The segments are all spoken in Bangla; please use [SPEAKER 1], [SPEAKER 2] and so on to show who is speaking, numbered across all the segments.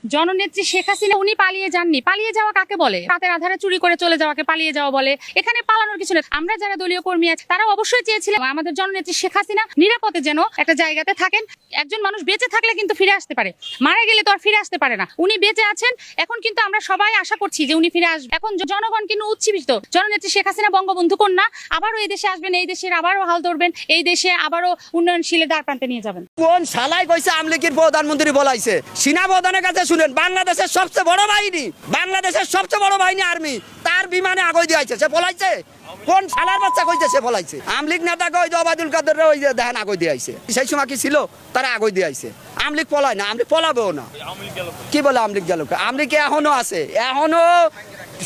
[SPEAKER 1] জননেত্রী শেখ হাসিনা উনি পালিয়ে যাননি। পালিয়ে যাওয়া কাকে বলে? রাতের আধারে চুরি করে চলে যাওয়াকে পালিয়ে যাওয়া বলে? এখানে পালানোর কিছু নেই। আমরা যারা দলীয় কর্মী আছি তারা অবশ্যই চেয়েছিলাম আমাদের জননেত্রী শেখ হাসিনা নিরাপদে যেন একটা জায়গাতে থাকেন। একজন মানুষ বেঁচে থাকলে কিন্তু ফিরে আসতে পারে, মারা গেলে তো আর ফিরে আসতে পারে না। উনি বেঁচে আছেন, এখন কিন্তু আমরা সবাই আশা করছি যে উনি ফিরে আসবেন। এখন জনগণ কিন্তু উচ্ছ্বসিত। জননেত্রী শেখ হাসিনা বঙ্গবন্ধু কন্যা, আবারও এই দেশে আসবেন, এই দেশের আবারও হাল ধরবেন, এই দেশে আবারও উন্নয়নশীলের দ্বার প্রান্তে নিয়ে যাবেন।
[SPEAKER 2] কোন শালাই কইছে আমলিকির প্রধানমন্ত্রী বলাইছে? সেনা প্রধানের কাছে শুনেন, বাংলাদেশের সবচেয়ে বড় বাহিনী, বাংলাদেশের সবচেয়ে বড় বাহিনী আর্মি, তার বিমানে আগুই দিয়েছে। সে বলাইছে? কোন শালার বাচ্চা কইছে সে বলাইছে? আমলিক নেতা কই ওবায়দুল কাদের ওই যে দেখেন আগুই দিয়েছে। সেই সময় কি ছিল? তারা আগুই দিয়েছে। আমলিক পলায় না, আমলিক পলাবেও না। কি বলে আমলিক গেল? আমলিক এখনো আছে, এখনো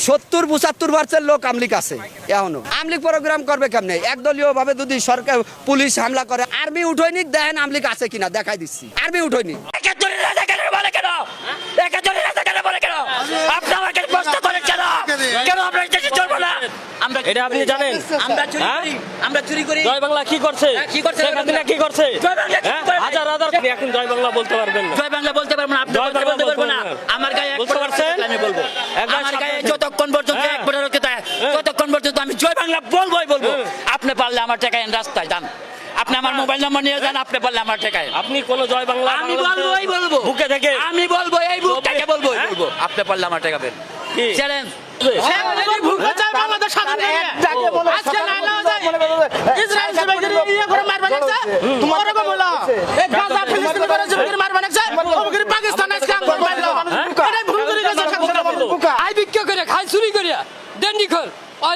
[SPEAKER 2] 70-75% লোক আমলিক আছে এখনো। আমলিক প্রোগ্রাম করবে কেমনে? একদলীয় ভাবে যদি সরকার পুলিশ হামলা করে, আর্মি উঠোয়নি, দেখেন আমলিক আছে কিনা দেখাই দিচ্ছি। আর্মি উঠোয়নি।
[SPEAKER 3] এটা আপনি জানেন? আমরা চুরি করি। জয় বাংলা কি করছে? কি করছে? কি করছে? হাজার হাজার এখন জয় বাংলা বলতে পারবেন না।
[SPEAKER 4] জয় বাংলা বলতে পারবো না, আপনি বলতে পারবো না। আমার গায়ে
[SPEAKER 3] বলতে পারছেন?
[SPEAKER 4] আমি বলবো। আমার গায়ে যতক্ষণ পর্যন্ত এক ফোঁটা রক্ত থাকে ততক্ষণ পর্যন্ত আমি জয় বাংলা বলবোই বলবো। আপনি পারলে আমার টাকায় রাস্তায় যান, আপনি আমার মোবাইল নম্বর নিয়ে যান, আপনি পারলে আমার টাকায়।
[SPEAKER 3] আপনি কোন জয় বাংলা?
[SPEAKER 4] আমি বলবোই বলবো,
[SPEAKER 3] বুকে থেকে
[SPEAKER 4] আমি বলবো, এই বুক থেকে বলবোই বলবো। আপনি পারলে আমার টাকা দেন। চ্যালেঞ্জ।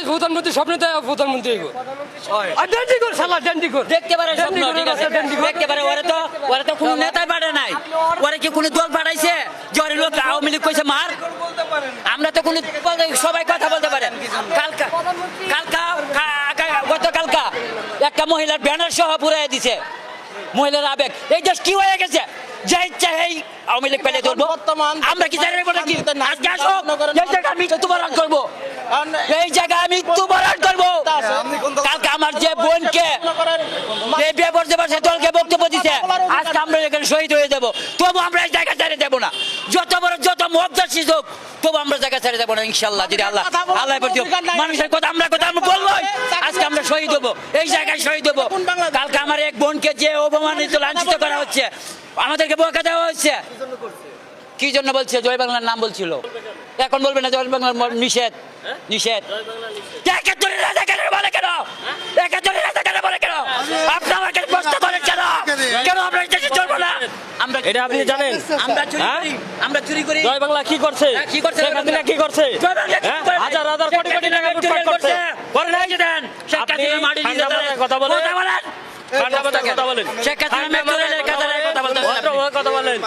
[SPEAKER 5] প্রধানমন্ত্রী স্বপ্ন প্রধানমন্ত্রী
[SPEAKER 4] দেখতে পারে স্বপ্ন, ঠিক আছে, দেখতে পারে। ওরা তো কোনো নেতাই পারে নাই, ওরা কি কোনো দল পাঠাইছে? জয়ের লোক আওয়ামী লীগ কইছে মার। আমরা তো কোনো সবাই কথা বলতে পারে। গতকালকা একটা মহিলার ব্যানার সহ পুরাই দিছে। মহিলার আবেগ, এই দেশ কি হয়ে গেছে? যে ইচ্ছা এই আওয়ামী লীগ পেলে ধরবো। আমরা কি জানি বলে কি আজকে আসো এই জায়গায় আমি মৃত্যুবরণ করবো, এই জায়গায় আমি মৃত্যুবরণ করবো। কালকে আমার যে বোনকে এই বেপরোয়া দলকে বক্তব্য দিছে, আজকে আমরা এখানে শহীদ হয়ে যাবো, তবু আমরা এই জায়গা ছেড়ে দেবো না। যত বড় যত মহাদাসী হোক, তবু আমরা জায়গা ছেড়ে দেবো না ইনশাল্লাহ। যদি আল্লাহ মানুষের কথা আমরা বলবোই। আজকে আমরা শহীদ হবো, এই জায়গায় শহীদ হবো। কালকে আমার এক বোনকে যে অপমানিত লাঞ্ছিত করা হচ্ছে, আমাদেরকে বোকা দেওয়া হচ্ছে। কি জন্য বলছে? জয় বাংলার নাম বলছিল, এখন বলবে না জয় বাংলার নিষেধ। নিষেধ বলে কেন? বলে কেন? আপনি আমাকে প্রশ্ন করেন কেন? কেন আমরা এই দেশে চলবো না?
[SPEAKER 3] এটা আপনি জানেন?
[SPEAKER 4] আমরা চুরি করি।
[SPEAKER 3] জয় বাংলা কি করছে?
[SPEAKER 4] কি করছে?
[SPEAKER 3] কি করছে? হাজার হাজার কোটি কোটি টাকা লুটপাট করছে।
[SPEAKER 4] করে নাই যে দেন শেখ হাসিনা মাটি দিয়ে
[SPEAKER 3] কথা বলেন।
[SPEAKER 4] কথা বলেন। শেখ হাসিনা মেট্রোরেলের কথা বলেন।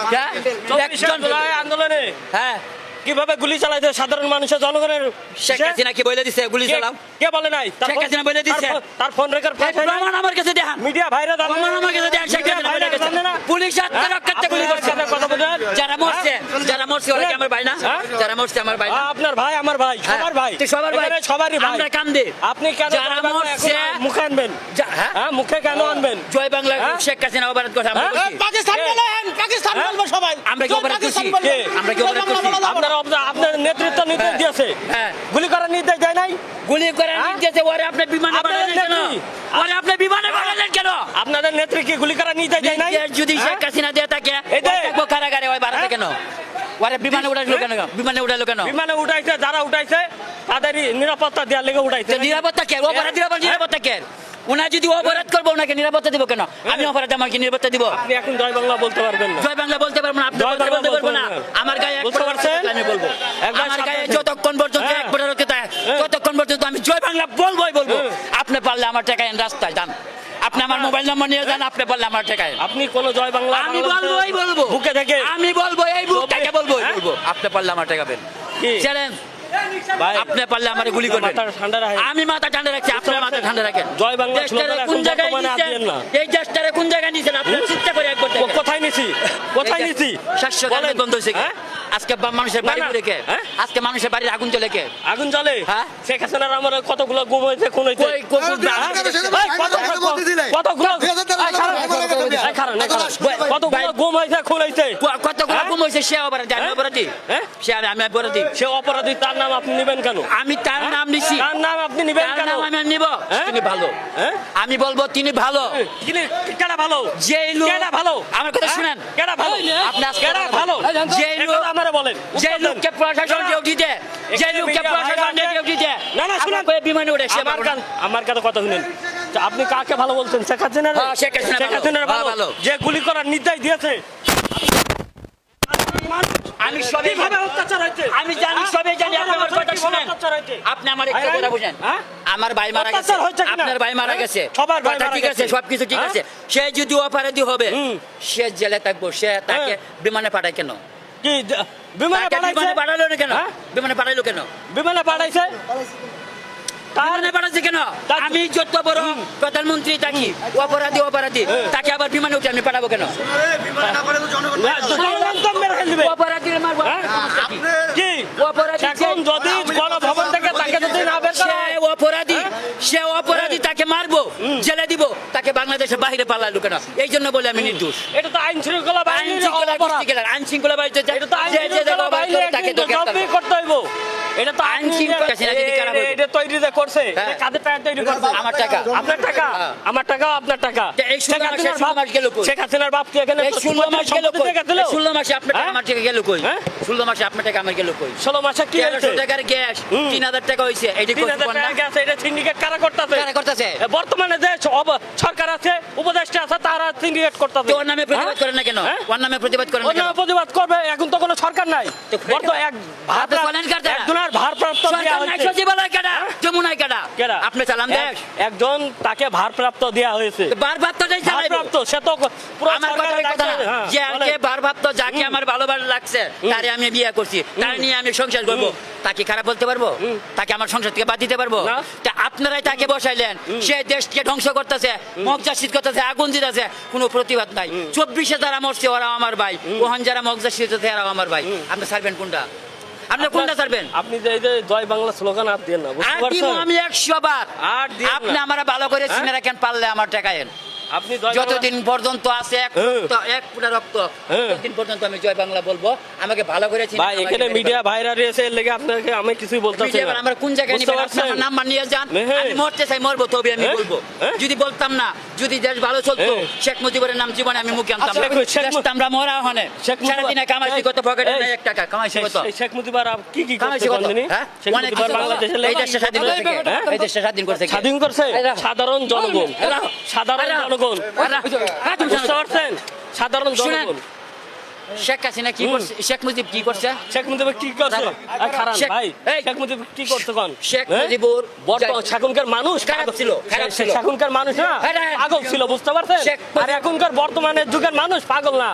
[SPEAKER 3] আন্দোলনে
[SPEAKER 4] হ্যাঁ
[SPEAKER 3] কিভাবে গুলি চালাইছে সাধারণ মানুষের, জনগণের?
[SPEAKER 4] শেখ হাসিনা কি বলে দিছে গুলি চালাও?
[SPEAKER 3] কে বলে নাই?
[SPEAKER 4] শেখ হাসিনা বলে দিছে।
[SPEAKER 3] তার ফোন রেকর্ড
[SPEAKER 4] প্রমাণ আমার কাছে দেখান।
[SPEAKER 3] মিডিয়া ভাইরা
[SPEAKER 4] প্রমাণ আমার কাছে দেখান। শেখ হাসিনা বলে গেছে পুলিশ আত্মরক্ষার্থে গুলি করছে।
[SPEAKER 3] কথা বলেন।
[SPEAKER 4] যারা মরছে ওরা কি আমার ভাই না? যারা মরছে আমার ভাই না?
[SPEAKER 3] আপনার ভাই, আমার ভাই, সবার ভাই,
[SPEAKER 4] সবার ভাই,
[SPEAKER 3] সবারই ভাই।
[SPEAKER 4] আমরা কান্দে।
[SPEAKER 3] আপনি কেন
[SPEAKER 4] যারা মরছে
[SPEAKER 3] মুখে আনবেন? হ্যাঁ, মুখে কেন আনবেন?
[SPEAKER 4] জয় বাংলা শেখ হাসিনা অবরোধ কথা আমরা বলছি।
[SPEAKER 5] পাকিস্তান বলেন, পাকিস্তান বলবো সবাই।
[SPEAKER 4] আমরা কি অবরোধ করছি? আমরা কি অবরোধ করছি?
[SPEAKER 3] আপনার নেতৃত্ব নির্দেশ দিয়েছে,
[SPEAKER 4] হ্যাঁ,
[SPEAKER 3] গুলি করার নির্দেশ দেয় নাই?
[SPEAKER 4] গুলি করার নির্দেশ দিয়েছে। ওরে আপনি বিমানে পাঠালেন কেন? ওরে আপনি বিমানে পাঠালেন কেন?
[SPEAKER 3] আপনাদের নেত্রী কি গুলি করার নির্দেশ দেয় নাই?
[SPEAKER 4] যদি শেখ হাসিনা দিয়ে থাকে কারাগারে ওই বাড়াতে কেন? ওরে বিমানে উঠাইলো কেন? বিমানে উঠাইলো কেন?
[SPEAKER 3] বিমানে উঠাইছে, যারা উঠাইছে তাদের নিরাপত্তা দেওয়ার লেগে উঠাইছে।
[SPEAKER 4] নিরাপত্তা কে? অপরাধ নিরাপত্তা কে? ওনা যদি অপরাধ করবো ওনাকে নিরাপত্তা দিব কেন? আমি অপরাধ আমাকে নিরাপত্তা দিব?
[SPEAKER 3] আপনি এখন জয় বাংলা বলতে পারবেন না।
[SPEAKER 4] জয় বাংলা বলতে পারবো না, আপনি বলতে পারবো না। আমার গায়ে
[SPEAKER 3] বলতে পারছেন?
[SPEAKER 4] আমি বলবো। আমার গায়ে যতক্ষণ পর্যন্ত এক ফোঁটা রক্ত থাকে ততক্ষণ পর্যন্ত আমি জয় বাংলা বলবোই বলবো। আপনি পারলে আমার টাকায় রাস্তায় যান, আপনি আমার মোবাইল নম্বর নিয়ে যান, আপনি পারলে আমার টাকায়।
[SPEAKER 3] আপনি কোন জয় বাংলা?
[SPEAKER 4] আমি বলবোই বলবো,
[SPEAKER 3] বুকে থেকে।
[SPEAKER 4] আমি বলবো, এই বুক থেকে বলবোই বলবো। আপনি পারলে আমার টাকা দেন। চ্যালেঞ্জ। আপনি পারলে আমার গুলি করবেন। আমি মাথা ঠান্ডা রাখছি, আপনি মাথা ঠান্ডা রাখেন।
[SPEAKER 3] জয় বাংলা
[SPEAKER 4] কোন জায়গায় নিছেন? এই দেশটারে কোন জায়গায় নিছেন? আপনি চিন্তা করে একবার দেখেন।
[SPEAKER 3] কোথায় নিছি? কোথায় নিছি?
[SPEAKER 4] 700 গাড়ি বন্ধ হয়েছে। আজকে মানুষের বাড়ি
[SPEAKER 3] না, না।
[SPEAKER 4] পুড়ে কে?
[SPEAKER 3] হ্যাঁ?
[SPEAKER 4] আজকে মানুষের বাড়ির আগুন জ্বলে কে?
[SPEAKER 3] আগুন জ্বলে
[SPEAKER 4] হ্যাঁ?
[SPEAKER 3] শেখ হাসিনার আমার কতগুলো গুম হয়েছে খুন হয়েছে
[SPEAKER 4] কই কই-
[SPEAKER 3] কতগুলো কতগুলো গুম হয়েছে খুন হয়েছে
[SPEAKER 4] কতগুলো গুম হয়েছে সে অপরাধী আমি
[SPEAKER 3] হ্যাঁ?
[SPEAKER 4] অপরাধী
[SPEAKER 3] হ্যাঁ?
[SPEAKER 4] সে আমি অপরাধী
[SPEAKER 3] সে অপরাধী তার নাম আপনি নেবেন কেন
[SPEAKER 4] আমি তার নাম নিছি
[SPEAKER 3] তার নাম আপনি নেবেন
[SPEAKER 4] তার
[SPEAKER 3] কেন
[SPEAKER 4] নাম আমি নিব
[SPEAKER 3] হ্যাঁ?
[SPEAKER 4] তিনি ভালো
[SPEAKER 3] হ্যাঁ?
[SPEAKER 4] আমি বলবো তিনি ভালো
[SPEAKER 3] কেডা ভালো
[SPEAKER 4] যে লোক
[SPEAKER 3] কেডা ভালো
[SPEAKER 4] আমার কথা
[SPEAKER 3] হ্যাঁ?
[SPEAKER 4] শুনেন
[SPEAKER 3] কেডা ভালো
[SPEAKER 4] আপনি আজকে
[SPEAKER 3] কেডা
[SPEAKER 4] কথা
[SPEAKER 3] ভালো
[SPEAKER 4] বলেন। যে
[SPEAKER 3] এ
[SPEAKER 4] লোক
[SPEAKER 3] কথা আমারে বলেন
[SPEAKER 4] যে লোককে প্রশাসন ডিউটি দেয় যে
[SPEAKER 3] এখানে
[SPEAKER 4] লোককে
[SPEAKER 3] media
[SPEAKER 4] প্রশাসন
[SPEAKER 3] ভাইরা আছে।
[SPEAKER 4] ডিউটি দেয়
[SPEAKER 3] না, না, শুনেন।
[SPEAKER 4] আপনার বিমানে উঠে সে পারবে না।
[SPEAKER 3] আমার কাছে কথা শুনেন আপনি কাকে ভালো বলছেন শেখ হাসিনার
[SPEAKER 4] হ্যাঁ, শেখ হাসিনা ভালো।
[SPEAKER 3] ভালো যে গুলি করার নির্দেশ দিয়েছে
[SPEAKER 4] আমি সবই
[SPEAKER 3] কিভাবে অত্যাচার হয়েছে
[SPEAKER 4] আমি জানি সবই জানি আপনি আমার কথা শুনেন
[SPEAKER 3] অত্যাচার হয়েছে
[SPEAKER 4] আপনি আমার একটা কথা বুঝেন
[SPEAKER 3] হ্যাঁ?
[SPEAKER 4] আমার ভাই মারা গেছে
[SPEAKER 3] অত্যাচার হয়েছে কিনা?
[SPEAKER 4] আপনার ভাই মারা
[SPEAKER 3] হ্যাঁ?
[SPEAKER 4] গেছে
[SPEAKER 3] সবার ভাই
[SPEAKER 4] কথা
[SPEAKER 3] মারা
[SPEAKER 4] ঠিক আছে
[SPEAKER 3] গেছে।
[SPEAKER 4] সবকিছু ঠিক
[SPEAKER 3] হ্যাঁ?
[SPEAKER 4] আছে সে যদি অপরাধী হবে সে জেলে থাকবো সে তাকে
[SPEAKER 3] হ্যাঁ।
[SPEAKER 4] বিমানে পাঠায় কেন
[SPEAKER 3] কি বিমানে
[SPEAKER 4] তাকে বিমানে
[SPEAKER 3] পাঠাইছে
[SPEAKER 4] পাঠালো না কেন
[SPEAKER 3] হ্যাঁ?
[SPEAKER 4] বিমানে পাঠাইলো কেন
[SPEAKER 3] বিমানে পাঠাইছে
[SPEAKER 4] বিমানে পাঠাচ্ছে কেন
[SPEAKER 3] তার-
[SPEAKER 4] আমি যত বড় প্রধানমন্ত্রী থাকি অপরাধী অপরাধী তাকে আবার বিমানে উঠে আমি পাঠাবো কেন
[SPEAKER 3] জনগণ তো মেরে ফেলবে।
[SPEAKER 4] অপরাধীর মারবো
[SPEAKER 3] হ্যাঁ? কি
[SPEAKER 4] অপরাধী
[SPEAKER 3] এখন যদি গণভবন থেকে তাকে যদি না বের করা হয়,
[SPEAKER 4] সে অপরাধী তাকে মারবো জেলে দিব তাকে বাংলাদেশের বাইরে পালালো কেন এই জন্য বলে আমি নির্দোষ
[SPEAKER 3] এটা তো আইন শৃঙ্খলা বাহিনীর অপরাধ।
[SPEAKER 4] আইন শৃঙ্খলা বাহিনী
[SPEAKER 3] এটা তো আইন শৃঙ্খলা বাহিনী
[SPEAKER 4] তাকে
[SPEAKER 3] একদিন তো জবাবদিহি করতে হইব। এটা তো
[SPEAKER 4] আইন শৃঙ্খলা সেনা যদি কারা বলবো?
[SPEAKER 3] এটা তৈরি যে করছে
[SPEAKER 4] হ্যাঁ।
[SPEAKER 3] এটা কাদের টাকা তৈরি করছে
[SPEAKER 4] আমার টাকা।
[SPEAKER 3] আপনার টাকা
[SPEAKER 4] হ্যাঁ।
[SPEAKER 3] আমার টাকাও আপনার টাকা
[SPEAKER 4] তা এই 16
[SPEAKER 3] শেখ হাসিনার
[SPEAKER 4] মাসে
[SPEAKER 3] বাপ-
[SPEAKER 4] 16 মাস গেল কই?
[SPEAKER 3] শেখ হাসিনার বাপ কি এখানে
[SPEAKER 4] এই 16 মাস গেল
[SPEAKER 3] সম্পত্তি থেকে দিল?
[SPEAKER 4] 16 মাসে আপনার টাকা
[SPEAKER 3] হ্যাঁ?
[SPEAKER 4] আমার টাকা গেল কই
[SPEAKER 3] হ্যাঁ?
[SPEAKER 4] 16 মাসে আপনার টাকা আমার গেল কই
[SPEAKER 3] 16 মাসে কি হয়েছে
[SPEAKER 4] 1300 টাকার গ্যাস 3000 টাকা হইছে এইটা কই
[SPEAKER 3] 3000 টাকা গেছে, এটা সিন্ডিকেট কারা করতেছে
[SPEAKER 4] কারা করতেছে
[SPEAKER 3] বর্তমানে যে সরকার আছে উপদেষ্টা আছে তারা সিন্ডিকেট করতেছে
[SPEAKER 4] তো ওর নামে প্রতিবাদ করেন না কেন
[SPEAKER 3] হ্যাঁ?
[SPEAKER 4] ওর নামে প্রতিবাদ করেন না কেন
[SPEAKER 3] প্রতিবাদ করবে এখন তো কোনো সরকার নাই
[SPEAKER 4] তো
[SPEAKER 3] বর্তমানে এক
[SPEAKER 4] আপনি বলেন কার দ্বারা?
[SPEAKER 3] একজনের ভারপ্রাপ্ত দেয়া
[SPEAKER 4] সরকার নাই
[SPEAKER 3] হয়েছে।
[SPEAKER 4] সচিবালয় কেডা যমুনায় কেডা
[SPEAKER 3] কেডা?
[SPEAKER 4] আপনি চালান দেশ
[SPEAKER 3] একজন তাকে ভারপ্রাপ্ত দেয়া হয়েছে
[SPEAKER 4] ভারপ্রাপ্ত নাই চালাইবো
[SPEAKER 3] ভারপ্রাপ্ত সে তো পুরো
[SPEAKER 4] আমার কথা
[SPEAKER 3] সরকারের
[SPEAKER 4] এই কথা না।
[SPEAKER 3] দায়িত্বে, হ্যাঁ,
[SPEAKER 4] যে
[SPEAKER 3] বলেন।
[SPEAKER 4] কে ভারপ্রাপ্ত যাকে আমার ভালো লাগছে তারে আমি বিয়ে করছি তার নিয়ে আমি সংসার করব তাকে খারাপ বলতে পারবো তাকে আমার সংসার থেকে বাদ দিতে পারবো
[SPEAKER 3] না।
[SPEAKER 4] তা আপনারাই তাকে বসাইলেন সে দেশকে ধ্বংস করতেছে মগজাশিদ করতেছে আগুন দিতেছে কোনো প্রতিবাদ নাই 24-এ যারা মরছে ওরা আমার ভাই ওখান যারা মগজাশিদ হচ্ছে এরাও আমার ভাই আপনি ছাড়বেন কোনটা আপনি কোনটা ছাড়বেন
[SPEAKER 3] আপনি যে এই যে জয় বাংলা স্লোগান আর দেন না বুঝতে
[SPEAKER 4] আর দিব
[SPEAKER 3] পারছেন
[SPEAKER 4] আমি 100 বার
[SPEAKER 3] আর দিন না।
[SPEAKER 4] আপনি আমার ভালো করে
[SPEAKER 3] হ্যাঁ?
[SPEAKER 4] চিনে রাখেন পারলে আমার টাকায়েন
[SPEAKER 3] আপনি জয়
[SPEAKER 4] যতদিন পর্যন্ত আছে এক ফুটা রক্ত
[SPEAKER 3] হ্যাঁ।
[SPEAKER 4] ততদিন পর্যন্ত আমি জয় বাংলা বলবো আমাকে ভালো করে চিনে
[SPEAKER 3] ভাই এখানে মিডিয়া ভাইরা রয়েছে এর লেগে আপনাকে আমি কিছুই বলতেছি
[SPEAKER 4] মিডিয়া
[SPEAKER 3] না
[SPEAKER 4] আমরা কোন জায়গায়
[SPEAKER 3] বুঝতে
[SPEAKER 4] নিবেন
[SPEAKER 3] পারছেন?
[SPEAKER 4] আপনার নাম্বার নিয়ে যান
[SPEAKER 3] হ্যাঁ।
[SPEAKER 4] আমি মরতে চাই মরবো তবে আমি
[SPEAKER 3] হ্যাঁ।
[SPEAKER 4] বলবো
[SPEAKER 3] হ্যাঁ।
[SPEAKER 4] যদি বলতাম না যদি দেশ ভালো চলতো
[SPEAKER 3] হ্যাঁ।
[SPEAKER 4] শেখ মুজিবের নাম জীবনে আমি মুখে আনতাম
[SPEAKER 3] আচ্ছা, শেখ
[SPEAKER 4] দেশ তো আমরা মরা হনে
[SPEAKER 3] শেখ মুজিব-
[SPEAKER 4] সারাদিনে কামাইছি কত পকেটে নাই 1 টাকা কামাইছি কত
[SPEAKER 3] শেখ মুজিবুর কি কি
[SPEAKER 4] কামাইছি
[SPEAKER 3] করছে
[SPEAKER 4] কত
[SPEAKER 3] জানেন
[SPEAKER 4] হ্যাঁ
[SPEAKER 3] শেখ
[SPEAKER 4] অনেক
[SPEAKER 3] মুজিবুর
[SPEAKER 4] কিছু।
[SPEAKER 3] বাংলাদেশের
[SPEAKER 4] এই দেশটা স্বাধীন করছে কে?
[SPEAKER 3] হ্যাঁ?
[SPEAKER 4] এই দেশটা স্বাধীন করছে কে?
[SPEAKER 3] স্বাধীন করছে
[SPEAKER 4] এরা।
[SPEAKER 3] সাধারণ জনগণ
[SPEAKER 4] এরা।
[SPEAKER 3] সাধারণ
[SPEAKER 4] এরা।
[SPEAKER 3] জনগণ
[SPEAKER 4] এরা।
[SPEAKER 3] বুঝতে পারছেন সাধারণ
[SPEAKER 4] শুনেন,
[SPEAKER 3] জনগণ
[SPEAKER 4] শেখ হাসিনা কি করছে শেখ মুজিব কি করছে
[SPEAKER 3] শেখ মুজিব কি করছে আর খারাপ
[SPEAKER 4] শেখ-
[SPEAKER 3] ভাই
[SPEAKER 4] এই।
[SPEAKER 3] শেখ মুজিব কি করছে কোন
[SPEAKER 4] শেখ মুজিবুর
[SPEAKER 3] বর্তমান এখনকার মানুষ
[SPEAKER 4] খারাপ ছিল, খারাপ ছিল।
[SPEAKER 3] এখনকার মানুষ না
[SPEAKER 4] হ্যাঁ।
[SPEAKER 3] পাগল ছিল বুঝতে পারছেন
[SPEAKER 4] শেখ মুজিব-
[SPEAKER 3] আর এখনকার বর্তমানের যুগের মানুষ পাগল না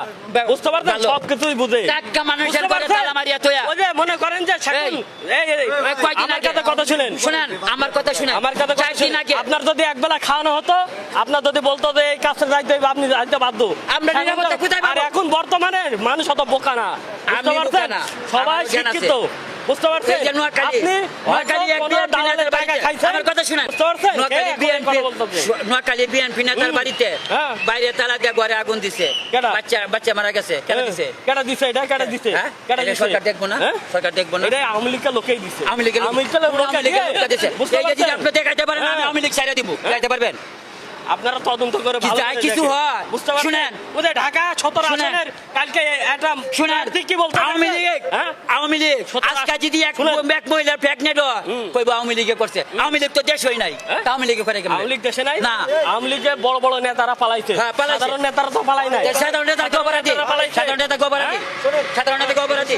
[SPEAKER 3] বুঝতে পারছেন
[SPEAKER 4] ভালো।
[SPEAKER 3] সবকিছুই বুঝে
[SPEAKER 4] টাটকা মানুষের
[SPEAKER 3] বুঝতে
[SPEAKER 4] ঘরে
[SPEAKER 3] পারছেন?
[SPEAKER 4] তালা মারিয়া তোয়া।
[SPEAKER 3] ওই যে মনে করেন যে শাকুন,
[SPEAKER 4] কয়দিন
[SPEAKER 3] আমার
[SPEAKER 4] আগে-
[SPEAKER 3] কথা কথা শুনেন
[SPEAKER 4] শুনেন আমার কথা শুনেন
[SPEAKER 3] আমার কথা কথা
[SPEAKER 4] 4 দিন
[SPEAKER 3] শুনেন।
[SPEAKER 4] আগে
[SPEAKER 3] আপনার যদি একবেলা খাওয়ানো হতো আপনার যদি বলতো যে এই কাজটা যাইতে হইবে আপনি যাইতে বাধ্য
[SPEAKER 4] আমরা নিরাপত্তা কোথায় পাবো?
[SPEAKER 3] আর এখন বর্তমানে মানুষ অত বোকা না বুঝতে
[SPEAKER 4] আমি বোকা
[SPEAKER 3] পারছেন
[SPEAKER 4] না,
[SPEAKER 3] সবাই
[SPEAKER 4] আমার জ্ঞান আছে।
[SPEAKER 3] শিক্ষিত বুঝতে পারছেন
[SPEAKER 4] এই যে নোয়াখালী,
[SPEAKER 3] আপনি
[SPEAKER 4] নোয়াখালী এক
[SPEAKER 3] কোনো
[SPEAKER 4] বিএনপি
[SPEAKER 3] দালালের
[SPEAKER 4] নেতার
[SPEAKER 3] টাকা
[SPEAKER 4] বাড়িতে-
[SPEAKER 3] খাইছেন?
[SPEAKER 4] আমার কথা শুনেন,
[SPEAKER 3] বুঝতে পারছেন?
[SPEAKER 4] নোয়াখালী
[SPEAKER 3] কে এখন
[SPEAKER 4] বিএনপি
[SPEAKER 3] কথা বলতেছে?
[SPEAKER 4] নোয়াখালী বিএনপি নেতার বাড়িতে
[SPEAKER 3] হ্যাঁ।
[SPEAKER 4] বাইরে তালা দিয়ে ঘরে আগুন দিছে
[SPEAKER 3] কেডা?
[SPEAKER 4] বাচ্চা মারা গেছে কেন দিছে
[SPEAKER 3] কেডা দিছে এটা কেডা দিছে
[SPEAKER 4] হ্যাঁ?
[SPEAKER 3] কেডা
[SPEAKER 4] এটা
[SPEAKER 3] দিছে
[SPEAKER 4] সরকার দেখবো না
[SPEAKER 3] হ্যাঁ?
[SPEAKER 4] সরকার দেখবো না
[SPEAKER 3] এটা আওয়ামী লীগের লোকেই দিছে
[SPEAKER 4] আওয়ামী লীগের
[SPEAKER 3] আওয়ামী লীগের লোকে দিয়ে বুঝতে
[SPEAKER 4] এই যে যদি
[SPEAKER 3] পারছেন?
[SPEAKER 4] আপনি দেখাইতে পারেন আমি
[SPEAKER 3] হ্যাঁ।
[SPEAKER 4] আওয়ামী লীগ ছাইড়া দিব দেখাইতে পারবেন
[SPEAKER 3] আপনারা তদন্ত করে
[SPEAKER 4] কি
[SPEAKER 3] ভালো
[SPEAKER 4] যায়
[SPEAKER 3] করে
[SPEAKER 4] কিছু
[SPEAKER 3] দেখেন।
[SPEAKER 4] হয়?
[SPEAKER 3] বুঝতে পারছেন
[SPEAKER 4] শুনেন।
[SPEAKER 3] ওদের ঢাকা 17
[SPEAKER 4] শুনেন।
[SPEAKER 3] আসনের কালকে একটা
[SPEAKER 4] শুনেন
[SPEAKER 3] প্রার্থী কি বলতে
[SPEAKER 4] আওয়ামী লীগ
[SPEAKER 3] হ্যাঁ
[SPEAKER 4] আওয়ামী লীগ
[SPEAKER 3] সতেরো-
[SPEAKER 4] আজকে যদি এক
[SPEAKER 3] শুনেন।
[SPEAKER 4] মহিলা প্রেগনেন্ট হয় কইবো আওয়ামী লীগে করছে আওয়ামী লীগ তো দেশ হই নাই
[SPEAKER 3] হ্যাঁ?
[SPEAKER 4] তা আওয়ামী লীগে করে কেমন
[SPEAKER 3] আওয়ামী লীগ দেশে নাই
[SPEAKER 4] না
[SPEAKER 3] আওয়ামী লীগের বড় বড় নেতারা পালাইছে
[SPEAKER 4] হ্যাঁ, পালাইছে।
[SPEAKER 3] সাধারণ নেতারা তো পালাই নাই
[SPEAKER 4] সাধারণ নেতা গোবরাদি
[SPEAKER 3] নেতারা পালাইছে।
[SPEAKER 4] সাধারণ নেতা গোবরাদি সাধারণ নেতা গোবরাদি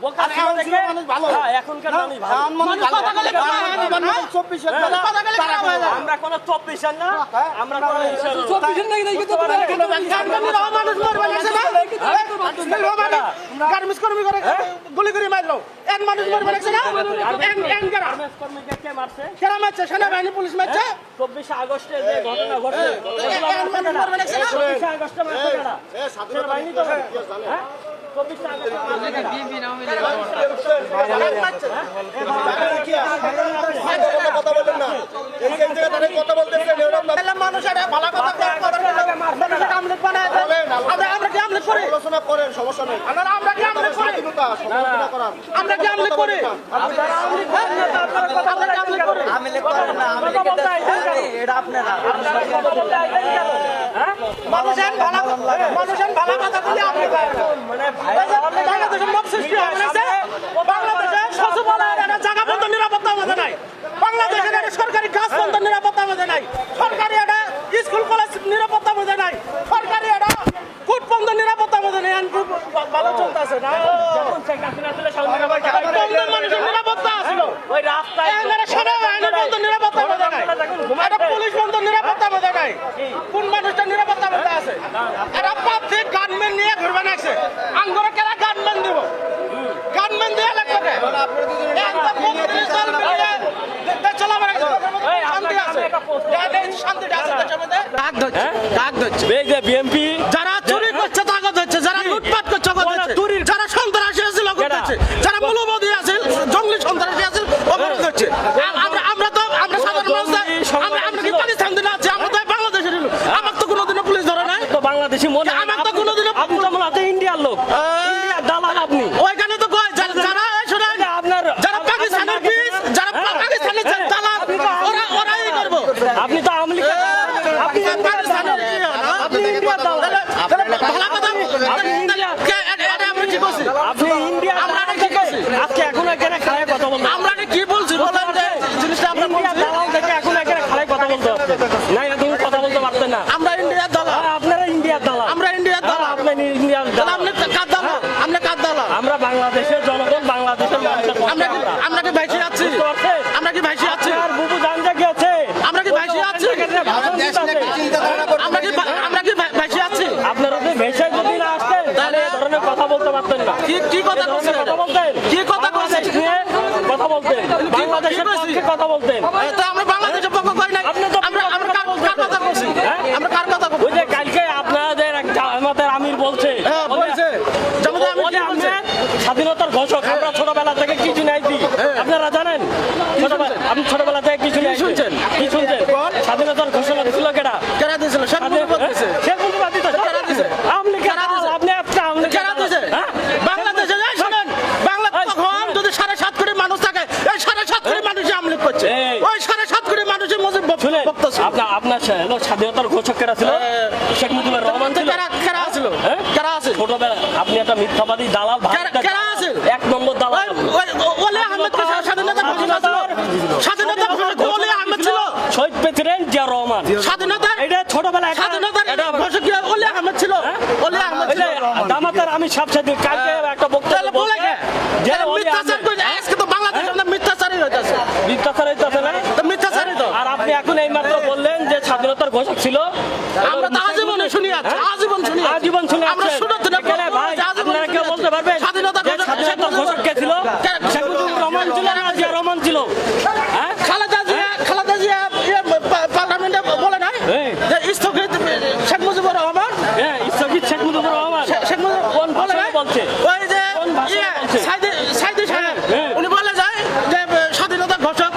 [SPEAKER 3] বোকা ছিল দেখে, হ্যাঁ, এখনকার মানুষ ভালো। আমরা কোনো 24 না আমরা কোনো ইসের না।
[SPEAKER 5] গুলি করে মারলো এক মানুষ মরবে লাগছে না এক কেরা
[SPEAKER 3] কর্মীকে কে মারছে?
[SPEAKER 5] কেরা মারছে সেনাবাহিনী পুলিশ মারছে
[SPEAKER 3] 24 আগস্টে যে ঘটনা ঘটছে,
[SPEAKER 5] এক মানুষ মরবে লাগছে না
[SPEAKER 3] 24 আগস্টে মারছে কারা? সেনাবাহিনী তো হ্যাঁ 24 আগস্টে মারছে কারা?
[SPEAKER 5] মানুষ একটা ভালো কথা আমলেট বানায় আমরা কি আমলেট করি
[SPEAKER 6] আলোচনা করেন, সমস্যা নেই।
[SPEAKER 5] আমরা কি আমলেট করি
[SPEAKER 6] সমালোচনা করার।
[SPEAKER 5] আমরা কি আমলেট করি মানুষের ভালো কথা বলে আমলেট বাংলাদেশের মুখ সৃষ্টি হবে না যে বাংলাদেশের সচিবালয়ের একটা জায়গা বন্ধ নিরাপত্তা আমাদের নাই, বাংলাদেশের একটা সরকারি গাছ বন্ধ নিরাপত্তা আমাদের নাই, সরকারি একটা স্কুল কলেজ নিরাপত্তা আমাদের নাই, সরকারি একটা কোর্ট বন্ধ নিরাপত্তা আমাদের নাই। খুব ভালো চলতেছে না
[SPEAKER 3] শেখ হাসিনা ছিল স্বাধীনতা
[SPEAKER 5] বন্ধ মানুষের নিরাপত্তা আসলো
[SPEAKER 3] ওই রাস্তায়
[SPEAKER 5] সেনাবাহিনী বন্ধ নিরাপত্তা আমাদের নাই, একটা পুলিশ বন্ধ নিরাপত্তা আমাদের নাই, কোন মানুষটা নিরাপত্তা আমাদের আছে? এরা পাবলিক গানম্যান নিয়ে ঘুরবে না আছে আঙ্গরে কেরা গানম্যান দিব গানম্যান দিয়ে লাগবে একদম বত্রিশ দল মিলে দেশ চালাবে না। শান্তি আছে শান্তিটা আছে দেশের মধ্যে ডাক ধরছে
[SPEAKER 3] এই যে বিএমপি
[SPEAKER 5] যারা চুরি করছে তাগত হচ্ছে, যারা লুটপাট করছে তাগত হচ্ছে, যারা সন্ত্রাসী আছে লগত হচ্ছে, যারা মূলবাদী আছে জঙ্গলি সন্ত্রাসী আছে অবরোধ হচ্ছে। আমরা সাধারণ মানুষ আমরা কি পাকিস্তান দিনে আছি, আমরা তো বাংলাদেশের লোক, আমার তো কোনোদিনও পুলিশ ধরে নাই,
[SPEAKER 3] তো বাংলাদেশি মনে হয় না।
[SPEAKER 5] আমার তো কোনোদিনও
[SPEAKER 3] আপনি তো মনে হয় ইন্ডিয়ার লোক, ইন্ডিয়ার দালাল আপনি।
[SPEAKER 5] ওইখানে তো কয় যারা শোনেন
[SPEAKER 3] আপনার
[SPEAKER 5] যারা পাকিস্তানের পিস যারা পাকিস্তানের দালাল ওরা এই করবো
[SPEAKER 3] আপনি তো আওয়ামী লীগের আপনি
[SPEAKER 5] পাকিস্তানের
[SPEAKER 3] আপনি ইন্ডিয়ার দালাল।
[SPEAKER 5] ভালো কথা আমরা কি করছি
[SPEAKER 3] আপনি ইন্ডিয়া
[SPEAKER 5] আমরা কি করছি
[SPEAKER 3] আজকে এখন এখানে খায় কথা বলতে
[SPEAKER 5] আমরা কি বলছি বলেন যে জিনিসটা আমরা
[SPEAKER 3] ইন্ডিয়ার দালাল থেকে এখন এখানে খায় কথা বলতে হচ্ছে না, এটা তুমি কথা বলতে পারতেন না।
[SPEAKER 5] আমরা ইন্ডিয়ার দালাল
[SPEAKER 3] আপনারা ইন্ডিয়ার দালাল,
[SPEAKER 5] আমরা ইন্ডিয়ার দালাল
[SPEAKER 3] আপনি ইন্ডিয়ার দালাল।
[SPEAKER 5] আপনি কার দালাল আমরা কার দালাল
[SPEAKER 3] আমরা বাংলাদেশের জনগণ, বাংলাদেশের মানুষের পক্ষে
[SPEAKER 5] আমরা কি ভাইসে আছি
[SPEAKER 3] বুঝতে পারছেন?
[SPEAKER 5] আমরা কি ভাইসে আছি
[SPEAKER 3] আর বুবু জানতে গেছে
[SPEAKER 5] আমরা কি ভাইসে আছি আমরা কি ভাইসে আছি
[SPEAKER 3] আপনারা যদি ভেসে যদি না আসতেন তাহলে এই ধরনের কথা বলতে পারতেন না।
[SPEAKER 5] কি কথা
[SPEAKER 3] এই
[SPEAKER 5] বলছেন
[SPEAKER 3] ধরনের কথা বলতেন,
[SPEAKER 5] কি কথা
[SPEAKER 3] বাংলাদেশ
[SPEAKER 5] বলছেন
[SPEAKER 3] নিয়ে কথা বলতেন, বাংলাদেশের পক্ষে কথা বলতেন।
[SPEAKER 5] তো আমরা বাংলাদেশের পক্ষ করি না
[SPEAKER 3] আপনি তো
[SPEAKER 5] আমরা কার কথা বলছি আমরা কার কথা
[SPEAKER 3] ওই যে কালকে আপনাদের এক জামাতের আমির বলছে
[SPEAKER 5] বলছে জামাতের আমির কি বলছে?
[SPEAKER 3] স্বাধীনতার ঘোষক, আমরা ছোটবেলা থেকে কি শুনে আইছি আপনারা জানেন? আপনি ছোটবেলা থেকে কি শুনে শুনছেন? কি শুনছেন? স্বাধীনতার ঘোষণা ছিল কেডা?
[SPEAKER 5] কেরা দিয়েছিল শেখ মুজিবুর দিয়েছে
[SPEAKER 3] শেখ মুজিবুর দিয়েছে।
[SPEAKER 5] কেরা দিয়েছে?
[SPEAKER 3] আপনি কেডা? আপনি একটা আপনি
[SPEAKER 5] কেরা দিয়েছে? বাংলাদেশে যাই শুনেন বাংলা তখন যদি 7.5 কোটি মানুষ থাকে এই 7.5 কোটি মানুষই আমলিক করছে
[SPEAKER 3] এই।
[SPEAKER 5] ওই 7.5 কোটি মানুষই মুজিব
[SPEAKER 3] শুনেন,
[SPEAKER 5] ভক্ত ছিল
[SPEAKER 3] আপনার স্বাধীনতার ঘোষক কেডা ছিল? শেখ মুজিবুর রহমান ছিল।
[SPEAKER 5] কেরা ছিল
[SPEAKER 3] হ্যাঁ?
[SPEAKER 5] কেরা আছে
[SPEAKER 3] ছোটবেলা আপনি একটা মিথ্যাবাদী দালাল,
[SPEAKER 5] কেরা আছে?
[SPEAKER 3] এক নম্বর দালাল।
[SPEAKER 5] ওলি আহমেদ কে স্বাধীনতা ঘোষণা ছিল স্বাধীনতা ঘোষণা ওলি আহমেদ ছিল
[SPEAKER 3] শহীদ প্রেসিডেন্ট জিয়া রহমান।
[SPEAKER 5] স্বাধীনতা
[SPEAKER 3] এটা ছোটবেলা
[SPEAKER 5] স্বাধীনতার ঘোষক কি ওলি আহমেদ ছিল ওলি আহমেদ ছিল
[SPEAKER 3] দামাতার আমি সাথে কালকে একটা বক্তব্য
[SPEAKER 5] তাহলে বলে কে
[SPEAKER 3] যে
[SPEAKER 5] তাহলে
[SPEAKER 3] ওলি
[SPEAKER 5] মিথ্যাচার
[SPEAKER 3] আহমেদ-
[SPEAKER 5] করে আজকে তো বাংলাদেশে আমরা মিথ্যাচারই হইতাছে
[SPEAKER 3] মিথ্যাচার হইতাছে না?
[SPEAKER 5] তো মিথ্যাচারই তো
[SPEAKER 3] আর আপনি এখন এইমাত্র বললেন যে স্বাধীনতার ঘোষক ছিল।
[SPEAKER 5] আমরা তো আজীবনে শুনি আছি আজীবন শুনি আছি।
[SPEAKER 3] আজীবন শুনে
[SPEAKER 5] আমরা
[SPEAKER 3] আসছেন।
[SPEAKER 5] শুনতে না
[SPEAKER 3] এখানে ভাই আপনারা কেউ বলতে পারবেন
[SPEAKER 5] স্বাধীনতা
[SPEAKER 3] যে স্বাধীনতার ঘোষক কে ছিল? শেখ মুজিবুর রহমান ছিল না জিয়া রহমান ছিল? হ্যাঁ?
[SPEAKER 5] খালেদা জিয়া পার্লামেন্টে বলে নাই
[SPEAKER 3] এই।
[SPEAKER 5] যে স্থগিত শেখ মুজিবুর রহমান
[SPEAKER 3] হ্যাঁ, স্থগিত শেখ মুজিবুর রহমান
[SPEAKER 5] শেখ মুজিবুর
[SPEAKER 3] কোন
[SPEAKER 5] বলে
[SPEAKER 3] ভাষায়
[SPEAKER 5] নাই?
[SPEAKER 3] বলছে?
[SPEAKER 5] ওই যে
[SPEAKER 3] কোন ভাষায় বলছে?
[SPEAKER 5] সাইদি সাহেব
[SPEAKER 3] হ্যাঁ।
[SPEAKER 5] উনি বলে যায় যে স্বাধীনতা ঘোষক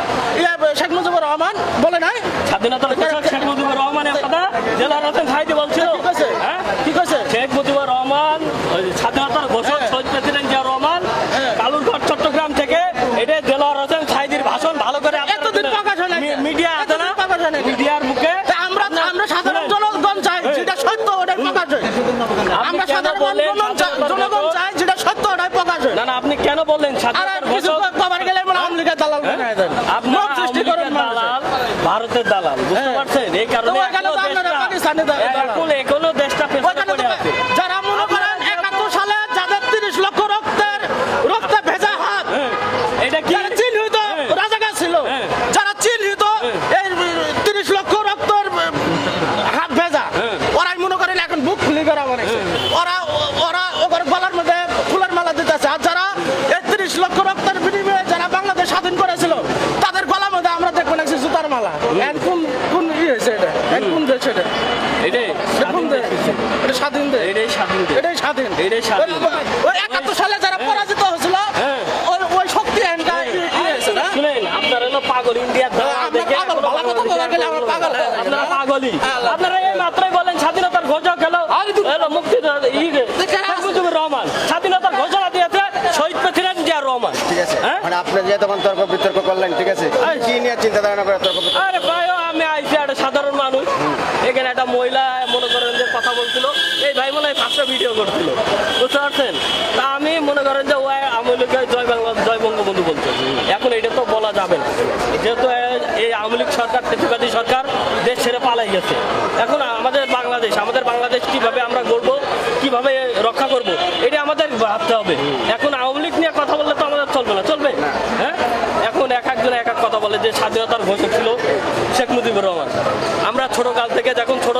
[SPEAKER 5] শেখ মুজিবুর রহমান বলে নাই
[SPEAKER 3] স্বাধীনতার ঘোষক শেখ মুজিবুর রহমানের কথা জেলার হোসেন সাইদি বলছিল।
[SPEAKER 5] কি কইছে?
[SPEAKER 3] হ্যাঁ?
[SPEAKER 5] কি কইছে?
[SPEAKER 3] শেখ মুজিবুর রহমান ওই স্বাধীনতার ঘোষক শহীদ প্রেসিডেন্ট জিয়া রহমান কালুরঘাট চট্টগ্রাম থেকে এটা দেলোয়ার হোসেন সাইদির ভাষণ ভালো করে
[SPEAKER 5] এতদিন প্রকাশ হয় নাই।
[SPEAKER 3] মিডিয়া আছে না?
[SPEAKER 5] এতদিন প্রকাশ হয় নাই।
[SPEAKER 3] মিডিয়ার মুখে
[SPEAKER 5] তা আমরা সাধারণ জনগণ চাই যেটা সত্য ওটাই প্রকাশ হয় আমরা
[SPEAKER 3] কেন
[SPEAKER 5] সাধারণ
[SPEAKER 3] বললেন
[SPEAKER 5] জনগণ চাই যেটা সত্য ওটাই প্রকাশ হয়
[SPEAKER 3] না না, আপনি কেন বললেন
[SPEAKER 5] আর
[SPEAKER 3] স্বাধীনতার
[SPEAKER 5] কিছু
[SPEAKER 3] ঘোষক?
[SPEAKER 5] কবার গেলে আমরা আওয়ামী লীগের দালাল বানায় দেন
[SPEAKER 3] আপনারা
[SPEAKER 5] মত সৃষ্টি করেন
[SPEAKER 3] আওয়ামী লীগের দালাল, ভারতের দালাল, বুঝতে
[SPEAKER 5] হ্যাঁ।
[SPEAKER 3] পারছেন? এই কারণে
[SPEAKER 5] তো ওইখানে তো আপনারা পাকিস্তানি দালাল।
[SPEAKER 3] এখনো দেশটা পেছনে
[SPEAKER 5] ওইখানে
[SPEAKER 3] পড়ে
[SPEAKER 5] তো
[SPEAKER 3] আছে।
[SPEAKER 5] যারা মনে করেন 71 সালে যাদের 30 লক্ষ রক্তে ভেজা হাত
[SPEAKER 3] এটা কি?
[SPEAKER 5] যারা চিহ্নিত
[SPEAKER 3] হ্যাঁ।
[SPEAKER 5] রাজাকার ছিল
[SPEAKER 3] হ্যাঁ।
[SPEAKER 5] যারা চিহ্নিত এই 30 লক্ষ রক্তের হাত ভেজা
[SPEAKER 3] হ্যাঁ।
[SPEAKER 5] ওরাই মনে করেন এখন বুক খুলি করা মানে ওরা ওরা ওর গলার মধ্যে ফুলের মালা দিতেছে আর যারা মালা কোন কোন ই হয়েছে এটা কোন দেশ এটা
[SPEAKER 3] এটাই
[SPEAKER 5] কোন দেশ এটা স্বাধীন দেশ
[SPEAKER 3] এটাই স্বাধীন দেশ।
[SPEAKER 5] এটাই স্বাধীন
[SPEAKER 3] এটাই স্বাধীন।
[SPEAKER 5] ওই 71 সালে যারা পরাজিত হয়েছিল
[SPEAKER 3] হ্যাঁ।
[SPEAKER 5] ওই শক্তি এনটা হয়েছে না
[SPEAKER 3] শুনেন আপনারা হলো পাগল ইন্ডিয়ার দালাল
[SPEAKER 5] আমরা
[SPEAKER 3] দেখে
[SPEAKER 5] পাগল, ভালো কথা বলা গেলে আমরা পাগল হয়ে যাই।
[SPEAKER 3] আপনারা পাগলই
[SPEAKER 5] আল্লাহ।
[SPEAKER 3] আপনারা এই মাত্রই বলেন স্বাধীনতার ঘোষক হলো মুক্তি রহমান স্বাধীনতার ঘোষণা দিয়েছে শহীদ প্রেসিডেন্ট জিয়াউর রহমান।
[SPEAKER 6] ঠিক আছে
[SPEAKER 3] হ্যাঁ?
[SPEAKER 6] মানে আপনি যে তখন তর্ক বিতর্ক করলেন ঠিক আছে কি নিয়ে চিন্তা ধারণা করে তর্ক বিতর্ক
[SPEAKER 3] আরে ভাই আমি আইছি একটা সাধারণ মানুষ এখানে একটা মহিলা মনে করেন যে কথা বলছিল এই ভাই মনে হয় 5টা ভিডিও করছিল বুঝতে পারছেন তা আমি মনে করেন যে ওই আওয়ামী লীগের জয় বাংলা জয় বঙ্গবন্ধু বলছে এখন এটা তো বলা যাবে না যেহেতু এই আওয়ামী লীগ সরকার ফেসিবাদী সরকার দেশ ছেড়ে পালাই গেছে এখন আমাদের বাংলাদেশ কিভাবে আমরা গড়বো কিভাবে রক্ষা করব এটা আমাদের ভাবতে হবে এখন আওয়ামী লীগ নিয়ে কথা বললে তো আমাদের চলবে না চলবে হ্যাঁ এখন এক একজন এক এক কথা বলে যে স্বাধীনতার ঘোষক ছিল শেখ মুজিবুর রহমান আমরা ছোটকাল থেকে যখন ছোট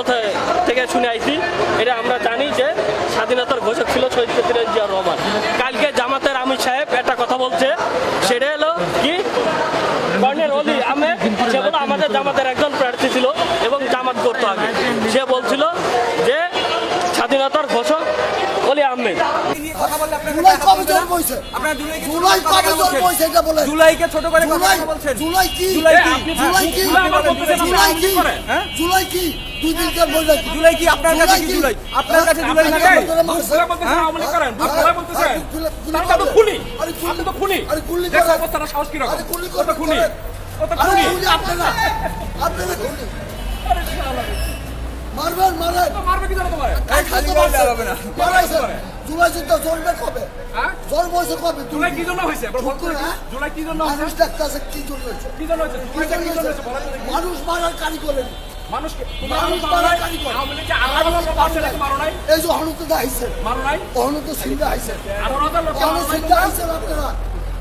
[SPEAKER 3] থেকে শুনে আইছি এটা আমরা জানি যে স্বাধীনতার ঘোষক ছিল শহীদ প্রেসিডেন্ট জিয়াউর রহমান কালকে জামাতের আমির সাহেব একটা কথা বলছে সেটা হলো কি কর্নেল অলি আহমেদ সে বলে আমাদের জামাতের একজন প্রার্থী ছিল এবং জামাত করতো আগে সে বলছিল যে স্বাধীনতার ঘোষক অলি আহমেদ
[SPEAKER 7] জুলাই কবে জন্ম হয়েছে? জুলাই কবে জন্ম হয়েছে এটা বলেন।
[SPEAKER 5] জুলাইকে ছোট করে
[SPEAKER 7] জুলাই জুলাই কি?
[SPEAKER 5] জুলাই কি?
[SPEAKER 7] জুলাই কি? জুলাই কি? জুলাই কি? দুই দিন কেন বললেন?
[SPEAKER 5] জুলাই কি আপনার কাছে কি জুলাই আপনার কাছে জুলাই লাগে
[SPEAKER 7] আপনারা মারছেন।
[SPEAKER 5] আওয়ামী লীগ করেন
[SPEAKER 7] আরে
[SPEAKER 5] বলতেছেন
[SPEAKER 7] গুলি
[SPEAKER 5] তারটা তো খুনি
[SPEAKER 7] আরে গুলি-
[SPEAKER 5] আপনি তো খুনি
[SPEAKER 7] আরে গুলি
[SPEAKER 5] দেখো
[SPEAKER 7] করেন।
[SPEAKER 5] অবস্থাটা সাহস কি রকম
[SPEAKER 7] আরে গুলি
[SPEAKER 5] কত
[SPEAKER 7] করেন,
[SPEAKER 5] খুনি
[SPEAKER 7] করেন।
[SPEAKER 5] কত
[SPEAKER 7] আরে
[SPEAKER 5] খুনি
[SPEAKER 7] গুলি আপনারা খুনি। মারবেন মারেন।
[SPEAKER 5] মারবে কি জানো তোমার
[SPEAKER 7] এই খালি মারছেন। মারাইছেন। জুলাই যুদ্ধ জন্মে কবে?
[SPEAKER 5] হ্যাঁ?
[SPEAKER 7] জন্ম হয়েছে কবে?
[SPEAKER 5] জুলাই কি জন্য হয়েছে এবার বলতে
[SPEAKER 7] জুলাই, হ্যাঁ?
[SPEAKER 5] জুলাই কি জন্য হয়েছে
[SPEAKER 7] মানুষ ডাকতেছে কি জন্য হয়েছে?
[SPEAKER 5] কি জন্য হয়েছে
[SPEAKER 7] কি
[SPEAKER 5] জুলাইটা
[SPEAKER 7] জন্য
[SPEAKER 5] কি জন্য
[SPEAKER 7] হয়েছে?
[SPEAKER 5] হয়েছে বলা যায় নাকি?
[SPEAKER 7] মানুষ মারার কারিগরের
[SPEAKER 5] মানুষকে
[SPEAKER 7] মানুষ মারার কারিগর।
[SPEAKER 5] আওয়ামী লীগ 18,000 লোক আছে নাকি মারো নাই
[SPEAKER 7] এই যে হনুতে আইছে
[SPEAKER 5] মারো নাই
[SPEAKER 7] হনুতে সিন্ধা আইছে
[SPEAKER 5] 18,000 লোক
[SPEAKER 7] হনু সিন্ধা আইছেন আপনারা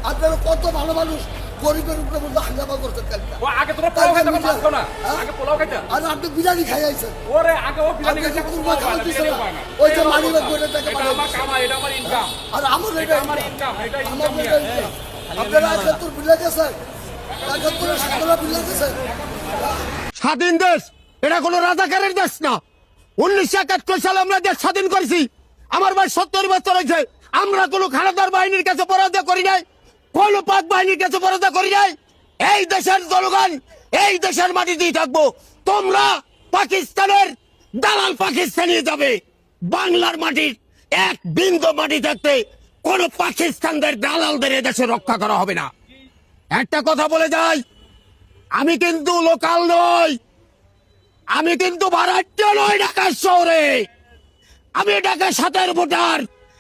[SPEAKER 7] আপনারা কত ভালো মানুষ গরিবের উপরে মধ্যে হাঙ্গামা করছেন কালকে
[SPEAKER 5] ও আগে তোমরা পোলাও খাইতে পারছো না আগে পোলাও খাইতে
[SPEAKER 7] আর আপনি বিরিয়ানি খাই আইছেন
[SPEAKER 5] ওরে আগে ও বিরিয়ানি
[SPEAKER 7] আপনি
[SPEAKER 5] খাইতে
[SPEAKER 7] যে কুরমা
[SPEAKER 5] পোলাও
[SPEAKER 7] খাওয়া
[SPEAKER 5] খায় না,
[SPEAKER 7] দিচ্ছেন
[SPEAKER 5] বিরিয়ানি
[SPEAKER 7] না
[SPEAKER 5] খায় না।
[SPEAKER 7] ওই যে মানিব্যাগ করে টাকা
[SPEAKER 5] এটা
[SPEAKER 7] পাঠাই
[SPEAKER 5] আমার কামাই এটা আমার ইনকাম
[SPEAKER 7] আর আমার এটা
[SPEAKER 5] আমার ইনকাম এটা
[SPEAKER 7] আমার
[SPEAKER 5] ইনকাম নিয়ে
[SPEAKER 7] এটা আপনারা 71 বিল্লা গেছেন 71 17 বিল্লা গেছেন
[SPEAKER 8] স্বাধীন দেশ এটা কোনো রাজাকারের দেশ না 1971 সালে আমরা দেশ স্বাধীন করেছি আমার বয়স 70 বছর হয়েছে আমরা কোনো খানাদার বাহিনীর কাছে পরাজয় করি নাই কোনো পাক বাহিনীর কাছে পরাজয় করি নাই এই দেশের জনগণ এই দেশের মাটিতেই থাকবো তোমরা পাকিস্তানের দালাল পাকিস্তানে যাবে বাংলার মাটির এক বিন্দু মাটি থাকতে কোনো পাকিস্তানদের দালালদের এদেশে রক্ষা করা হবে না একটা কথা বলে যাই আমি কিন্তু লোকাল নই আমি কিন্তু ভাড়াট্য নই ঢাকা শহরে আমি ঢাকা 7 ভোটার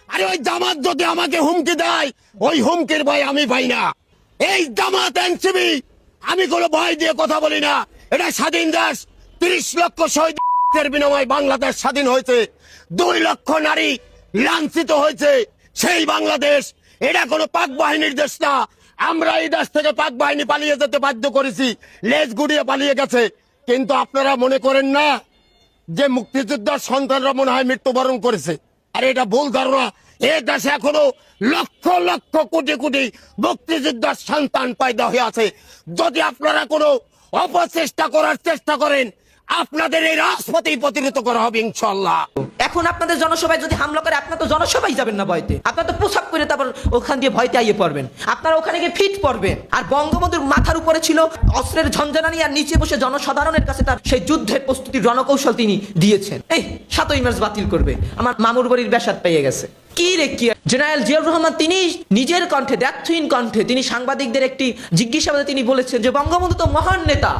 [SPEAKER 8] আরে ওই জামাত যদি আমাকে হুমকি দেয় ওই হুমকির ভয় আমি পাই না এই জামাত এনসিবি আমি কোনো ভয় দিয়ে কথা বলি না এটা স্বাধীন দেশ 30 লক্ষ শহীদের বিনিময়ে বাংলাদেশ স্বাধীন হয়েছে 2 লক্ষ নারী লাঞ্ছিত হয়েছে সেই বাংলাদেশ এটা কোনো পাক বাহিনীর দেশ না আমরা এই দেশ থেকে পাক বাহিনী পালিয়ে যেতে বাধ্য করেছি লেজ গুড়িয়ে পালিয়ে গেছে কিন্তু আপনারা মনে করেন না যে মুক্তিযোদ্ধার সন্তানরা মনে হয় মৃত্যুবরণ করেছে আর এটা ভুল ধারণা এই দেশে এখনো লক্ষ লক্ষ কোটি কোটি মুক্তিযোদ্ধার সন্তান পয়দা হয়ে আছে যদি আপনারা কোনো অপচেষ্টা করার চেষ্টা করেন আপনাদের এই রাজপথেই প্রতিহত করা হবে ইনশাআল্লাহ
[SPEAKER 9] এখন আপনাদের জনসভায় যদি হামলা করে আপনার তো জনসভায় যাবেন না ভয়তে আপনার তো পোশাক করে তারপর ওখান দিয়ে ভয়তে আইয়ে পড়বেন আপনারা ওখানে গিয়ে ফিট পড়বেন আর বঙ্গবন্ধুর মাথার উপরে ছিল অস্ত্রের ঝঞ্ঝানি আর নিচে বসে জনসাধারণের কাছে তার সেই যুদ্ধের প্রস্তুতির রণকৌশল তিনি দিয়েছেন এই 7ই মার্চ বাতিল করবে আমার মামুর বাড়ির বেসাত পেয়ে গেছে কি রে কি জেনারেল জিয়াউর রহমান তিনি নিজের কণ্ঠে দ্যাথহীন কণ্ঠে তিনি সাংবাদিকদের একটি জিজ্ঞাসাবাদে তিনি বলেছেন যে বঙ্গবন্ধু তো মহান নেতা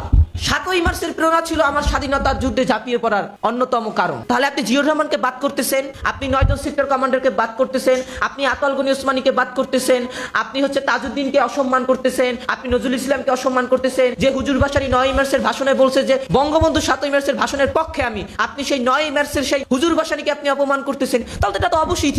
[SPEAKER 9] 7ই মার্চের প্রেরণা ছিল আমার স্বাধীনতার যুদ্ধে ঝাঁপিয়ে পড়ার অন্যতম কারণ তাহলে আপনি জিয়াউর রহমানকে বাদ করতেছেন আপনি 9 জন সেক্টর কমান্ডারকে বাদ করতেছেন আপনি আতাল গনি ওসমানীকে বাদ করতেছেন আপনি হচ্ছে তাজউদ্দিনকে অসম্মান করতেছেন আপনি নজরুল ইসলামকে অসম্মান করতেছেন যে হুজুর বাশারি 9ই মার্চের ভাষণে বলছে যে বঙ্গবন্ধু 7ই মার্চের ভাষণের পক্ষে আমি আপনি সেই 9ই মার্চের সেই হুজুর বাশারিকে আপনি অপমান করতেছেন তাহলে এটা তো অবশ্যই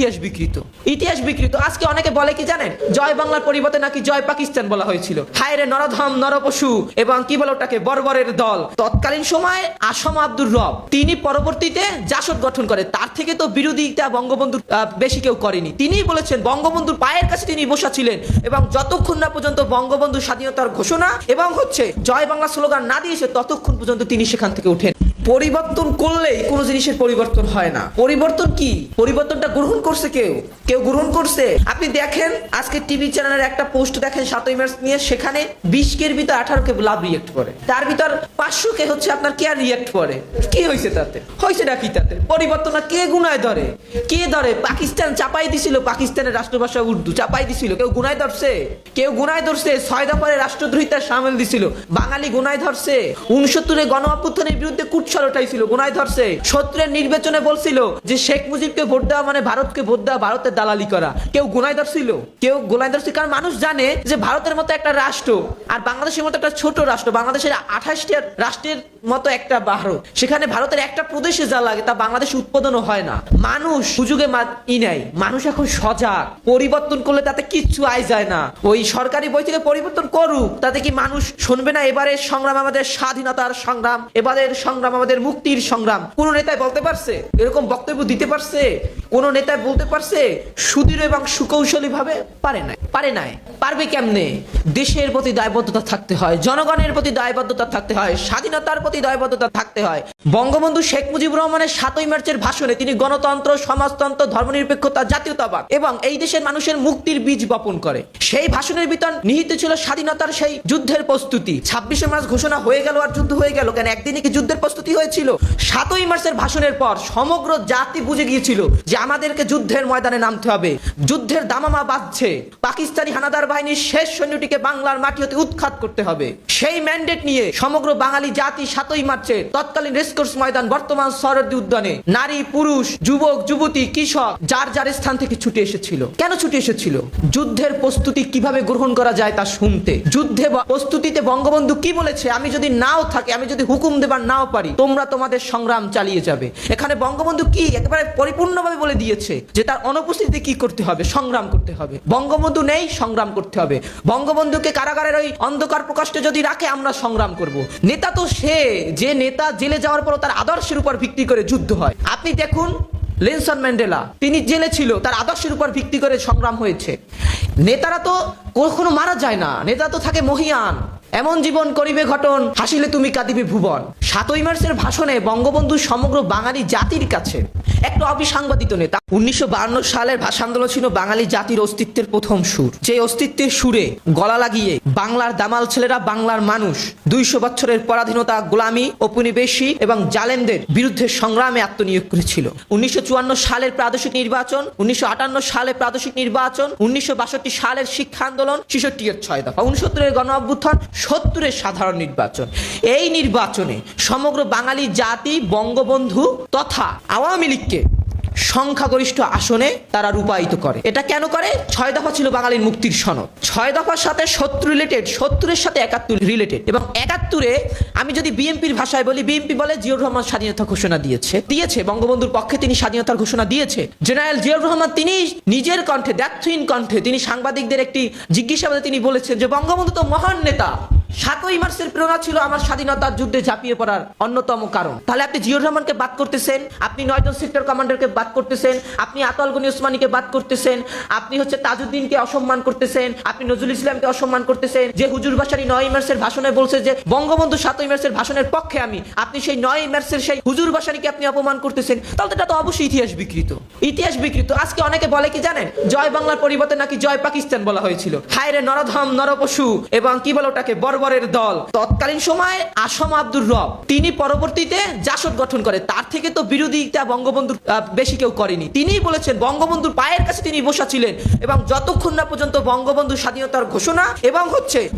[SPEAKER 9] ইতিহাস বিকৃত আজকে অনেকে বলে কি জানেন জয় বাংলার পরিবর্তে নাকি জয় পাকিস্তান বলা হয়েছিল হায় রে নরধম নরপশু এবং কি বলে ওটাকে বর্বর বর্বরের দল। তৎকালীন সময়ে আসম আব্দুর রব তিনি পরবর্তীতে জাসদ গঠন করে, তার থেকে তো বিরোধিতা বঙ্গবন্ধু বেশি কেউ করেনি। তিনিই বলেছেন বঙ্গবন্ধুর পায়ের কাছে তিনি বসা ছিলেন এবং যতক্ষণ না পর্যন্ত বঙ্গবন্ধু স্বাধীনতার ঘোষণা এবং জয় বাংলা স্লোগান না দিয়েছে ততক্ষণ পর্যন্ত তিনি সেখান থেকে ওঠেন। পরিবর্তন করলেই কোনো জিনিসের পরিবর্তন হয় না। পরিবর্তন কি? পরিবর্তনটা গ্রহণ করছে কেউ গ্রহণ করছে। আপনি দেখেন আজকে টিভি চ্যানেলের একটা পোস্ট দেখেন 7ই মার্চ নিয়ে, সেখানে 20 কের ভিতর 18 কে লাভ রিয়েক্ট করে, তার ভিতর 500 কে আপনার কেয়ার রিয়েক্ট করে। কি হয়েছে তাতে? হয়েছে নাকি তাতে? পরিবর্তন কে গুনায় ধরে? কে ধরে? পাকিস্তান চাপাই দিছিল, পাকিস্তানের রাষ্ট্রভাষা উর্দু চাপাই দিছিল, কেউ গুনায় ধরছে? কেউ গুনায় ধরছে? 6 দফারে রাষ্ট্রদ্রোহিতা সামিল দিছিল, বাঙালি গুনায় ধরছে। 69 গণ অভ্যুত্থানের বিরুদ্ধে কুটছল উঠাইছিল, গুনায় ধরছে। 70 নির্বাচনে বলছিল যে শেখ মুজিবকে ভোট দেওয়া মানে ভারতকে ভোট দেওয়া, ভারতের দালালি করা, কেউ গুনায় ধরছিল? কেউ গুনায় ধরছে? কারণ মানুষ জানে যে ভারতের মতো একটা রাষ্ট্র আর বাংলাদেশের মতো একটা ছোট রাষ্ট্র, বাংলাদেশের 28টা রাষ্ট্রের মতো একটা ভারত, সেখানে ভারতের একটা প্রদেশে যা লাগে তা বাংলাদেশ উৎপাদনও হয় না। মানুষ সুযোগে নেই, মানুষ এখন সজাগ। পরিবর্তন করলে তাতে কিচ্ছু আয় যায় না। ওই সরকারি বই থেকে পরিবর্তন করুক, তাতে কি মানুষ শুনবে না? এবারের সংগ্রাম আমাদের স্বাধীনতার সংগ্রাম, এবারের সংগ্রাম আমাদের মুক্তির সংগ্রাম। কোন নেতায় বলতে পারছে? এরকম বক্তব্য দিতে পারছে? কোন নেতায় বলতে পারছে সুদৃঢ় এবং সুকৌশলী ভাবে? পারে নাই। পারবে কেমনে? দেশের প্রতি দায়বদ্ধতা থাকতে হয়, জনগণের প্রতি দায়বদ্ধতা থাকতে হয়, স্বাধীনতার প্রতি দায়বদ্ধতা থাকতে হয়। বঙ্গবন্ধু শেখ মুজিবুর রহমানের 7ই মার্চের ভাষণে তিনি গণতন্ত্র, সমাজতন্ত্র, ধর্মনিরপেক্ষতা, জাতীয়তাবাদ এবং এই দেশের মানুষের মুক্তির বীজ বপন করে। সেই ভাষণের ভিতর নিহিত ছিল স্বাধীনতার সেই যুদ্ধের প্রস্তুতি। 26শে মার্চ ঘোষণা হয়ে গেল আর যুদ্ধ হয়ে গেল কেন? একদিনে কি যুদ্ধের প্রস্তুতি হয়েছিল? 7ই মার্চের ভাষণের পর সমগ্র জাতি বুঝে গিয়েছিল যে আমাদেরকে যুদ্ধের ময়দানে নামতে হবে। যুদ্ধের দামামা বাজছে, পাকিস্তানি হানাদার বাহিনীর শেষ সৈন্যটিকে বাংলার মাটি হতে উৎখাত করতে হবে। সেই ম্যান্ডেট নিয়ে সমগ্র বাঙালি জাতি 7ই মার্চে তৎকালীন রেসকোর্স ময়দান, বর্তমান সরদি উদ্যানে নারী, পুরুষ, যুবক, যুবতী, কৃষক যার যার স্থান থেকে ছুটে এসেছিল। কেন ছুটে এসেছিল? যুদ্ধের প্রস্তুতি কিভাবে গ্রহণ করা যায় তা শুনতে। যুদ্ধে প্রস্তুতিতে বঙ্গবন্ধু কি বলেছে? আমি যদি নাও থাকি, আমি যদি হুকুম দেবার নাও পারি, তোমরা তোমাদের সংগ্রাম চালিয়ে যাবে। এখানে বঙ্গবন্ধু কি একেবারে পরিপূর্ণভাবে বলে দিয়েছে যে তার অনুপস্থিতিতে কি করতে হবে? সংগ্রাম করতে হবে। বঙ্গবন্ধু নেই, সংগ্রাম করতে হবে। বঙ্গবন্ধুকে কারাগারের ওই অন্ধকার প্রকাশে যদি রাখে, আমরা সংগ্রাম করব। নেতা তো সে যে নেতা জেলে যাওয়ার পর তার আদর্শের উপর ভিত্তি করে যুদ্ধ হয়। আপনি দেখুন নেলসন ম্যান্ডেলা, তিনি জেলে ছিল, তার আদর্শের উপর ভিত্তি করে সংগ্রাম হয়েছে। নেতারা তো কখনো মারা যায় না, নেতা তো থাকে মহিয়ান। এমন জীবন করিবে ঘটন, হাসিলে তুমি কাঁদিবে ভুবন। 7ই মার্চের ভাষণে বঙ্গবন্ধু সমগ্র বাঙালি জাতির কাছে একটা অবিসাংবাদিত নেতা। 1952 সালের ভাষা আন্দোলন ছিল বাঙালি জাতির অস্তিত্বের প্রথম সুর। যে অস্তিত্বের সুরে গলা লাগিয়ে বাংলার দামাল ছেলেরা, বাংলার মানুষ 200 বছরের পরাধীনতা, গোলামি, উপনিবেশী এবং জালেমদের বিরুদ্ধে সংগ্রামে আত্মনিয়োগ করেছিল। 1954 সালের প্রাদেশিক নির্বাচন, 1958 সালে প্রাদেশিক নির্বাচন, 1962 সালের শিক্ষা আন্দোলন, 66 এর 6 দফা, 69 গণ অভ্যুত্থান, 70 এর সাধারণ নির্বাচন। এই নির্বাচনে সমগ্র বাঙালি জাতি বঙ্গবন্ধু তথা আওয়ামী লীগকে সংখ্যাগরিষ্ঠ আসনে তারা রূপায়িত করে। এটা কেন করে? 6 দফা ছিল বাঙালির মুক্তির সনদ। 6 দফার সাথে 70 রিলেটেড, 70-এর সাথে 71 রিলেটেড। এবং 71-এ আমি যদি বিএনপির ভাষায় বলি, বিএনপি বলে জিয়াউর রহমান স্বাধীনতা ঘোষণা দিয়েছে বঙ্গবন্ধুর পক্ষে তিনি স্বাধীনতার ঘোষণা দিয়েছে। জেনারেল জিয়াউর রহমান তিনি নিজের কণ্ঠে, দ্ব্যর্থহীন কণ্ঠে তিনি সাংবাদিকদের একটি জিজ্ঞাসাবাদে তিনি বলেছেন যে বঙ্গবন্ধু তো মহান নেতা, 7ই মার্চের প্রেরণা ছিল আমার স্বাধীনতার যুদ্ধে ঝাঁপিয়ে পড়ার অন্যতম কারণ। তাহলে আপনি জিয়াউর রহমানকে বাদ করতেছেন, আপনি 9 জন সেক্টর কমান্ডারকে বাদ করতেছেন, আপনি আতাউল গনি ওসমানীকে বাদ করতেছেন, আপনি তাজউদ্দিনকে অসম্মান করতেছেন, আপনি নজরুল ইসলামকে অসম্মান করতেছেন। যে হুজুর বাসারি 9ই মার্চের ভাষণে বলছে যে বঙ্গবন্ধু 7ই মার্চের ভাষণের পক্ষে আপনি সেই 9ই মার্চের সেই হুজুর বাসারিকে আপনি অপমান করতেছেন। তাহলে এটা তো অবশ্যই ইতিহাস বিকৃত। আজকে অনেকে বলে কি জানেন, জয় বাংলার পরিবর্তে নাকি জয় পাকিস্তান বলা হয়েছিল। হায়রে নরধম, নরপশু এবং কি বলে ওটাকে বর্বরের দল। তৎকালীন সময়ে আসম আব্দুর রব তিনি পরবর্তীতে জাসদ গঠন করে, তার থেকে তো বিরোধিতা বঙ্গবন্ধুর বেশি কেউ করেনি। তিনিই বলেছেন বঙ্গবন্ধুর পায়ের কাছে তিনি বসা ছিলেন এবং যতক্ষণ না পর্যন্ত বঙ্গবন্ধু স্বাধীনতার ঘোষণা এবং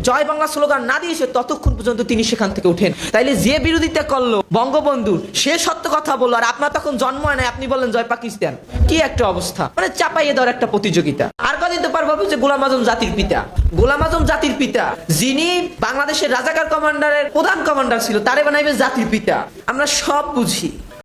[SPEAKER 9] জয় বাংলা স্লোগান না দিয়েছে ততক্ষণ পর্যন্ত তিনি সেখান থেকে ওঠেন। তাইলে যে বিরোধিতা করলো বঙ্গবন্ধুর, সে সত্য কথা বললো, আর আপনার তখন জন্ম হয় না, আপনি বললেন জয় পাকিস্তান। কি একটা অবস্থা, মানে চাপাইয়ে দেওয়ার একটা প্রতিযোগিতা। আর কদিন তো পারবো যে গোলাম আজম জাতির পিতা, গোলাম আজম জাতির পিতা, যিনি বাংলাদেশের রাজাকার কমান্ডারের প্রধান কমান্ডার ছিল, তারে বানাইবে জাতির পিতা। আমরা সব বুঝি।